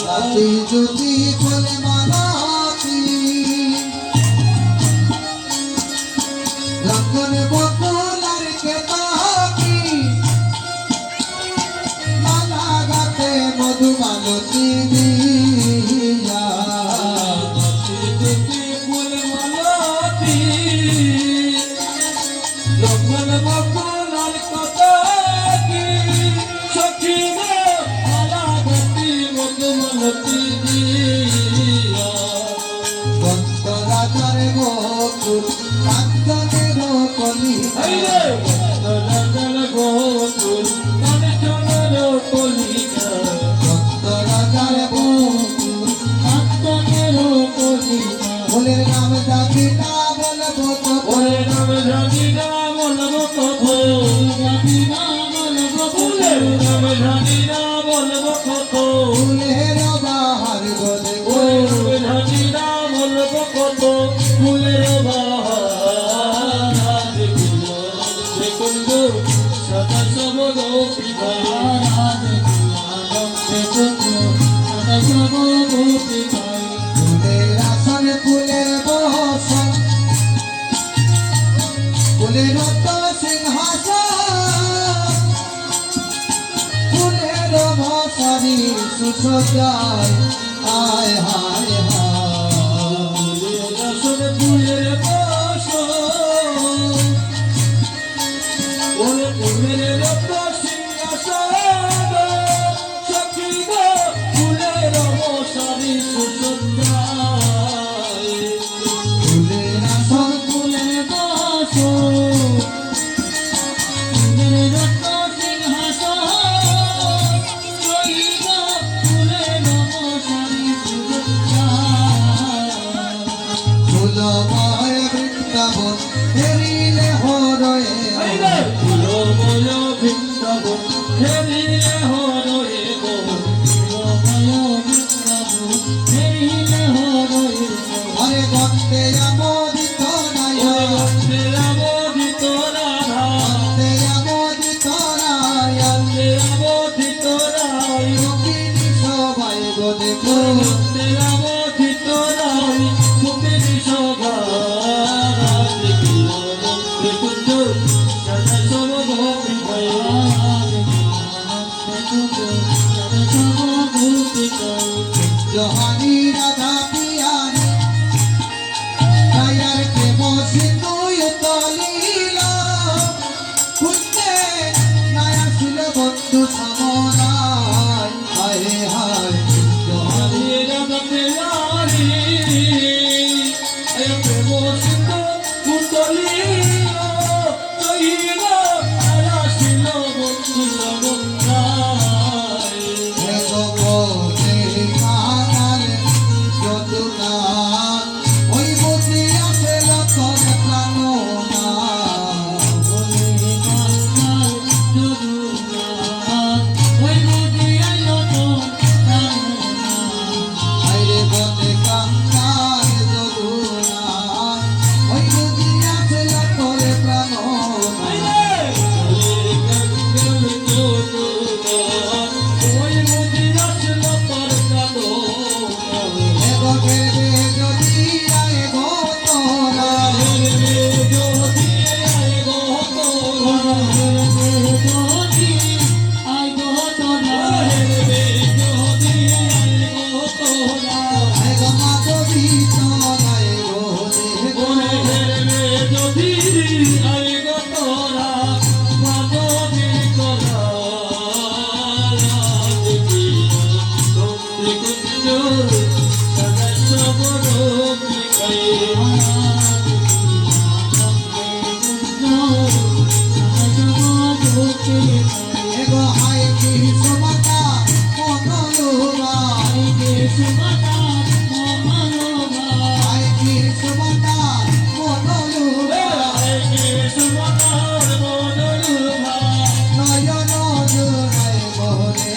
রাতে যদি বলে মালাতি লঙ্ঘন বকুলার কেতাকি মালা গাতে মধুমালতি দিয়া যদি ফুল মালতি লঙ্ঘন বকুলার কেতাকি সখী গো মালা গাতে মধুমালতি দিয়া রাজার গোকুল কাঞ্চনের কলি রাজার গোকুল কাঞ্চনের কলিকা রাজার গোকুল কাঞ্চনের কলিকা ফুলের নাম জানি না বলবো তো ওরে নাম জানি না বলবো কত জানি না বলবো ফুলের নাম জানি না বলবো কত ফুলের বাহার বলে ওরে নাম জানি না বলবো কত ফুলের বাহার দেখিলো দেখুন সদা সব গোপিকা ফুলের আসন ফুলের বসন ফুলের সিংহাসন ফুলের মশারি সুসজ্জায় আয় হায় হায় ফুলের বাসন ওরে ফুলের সিংহাসন সখী গো ফুলের মশারি সুসজ্জায় ফুলের আসন ফুলের বাসন ফুলের সিংহাসন সখী গো ফুলের মশারি সুসজ্জায় ফুলময় বৃন্দাবন হেরিলে হরয়ে ফুলময় বৃন্দাবন হেরিলে হরয়ে গো ফুলময় বৃন্দাবন হেরিলে হরয়ে হরে গন্ধে আমোদিত নায় গন্ধে আমোদিত রাধা গন্ধে আমোদিত নায় গন্ধে আমোদিত রাই রুকিনী সবাই গো দেখো গন্ধে আমোদিত রাই মুক্তির শোভা দেখিলো মুক্তি কুঞ্জ সদা সব গোপিকা জহানি রাধা পিয়ানি রায়ার প্রেম সিন্ধু তলীলা পুণ্যে নায়া ছিল বন্ধু সমনায় হায় হায় জহানি ভগবতে কানাল যদুনা ওই বুদ্ধি আছে লক্ষণ প্রাণনা আইরে বনে কাঙ্গাল যদুনা ওই বুদ্ধি আছে লক্ষণ প্রাণনা এগো ভেবে যদি আয় গো তোরা আয় গো মাধবী তোরায় গো দেখো এগো হায় কি সমাতা মনোলোভা হায় কি সমাতা মনোলোভা নয়ন জোড়ায় বহরে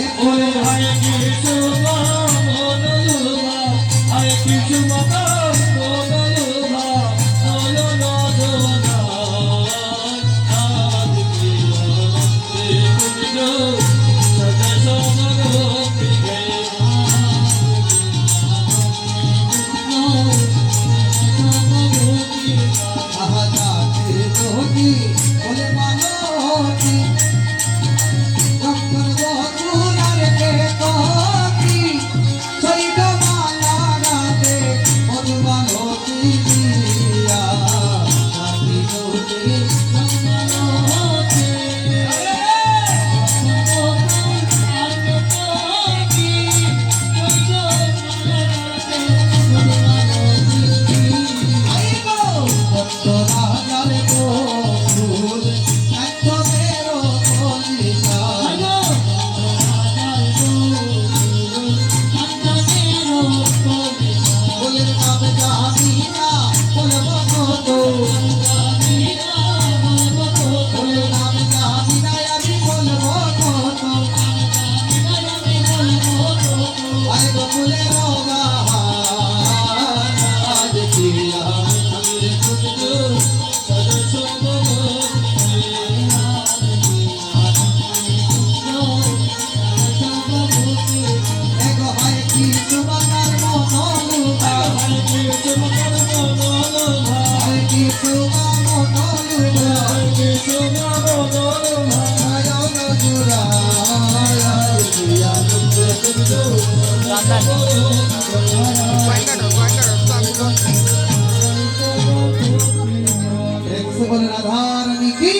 একশো বলে রাধারানী কি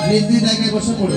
নির্দিদাকে বসে পড়ে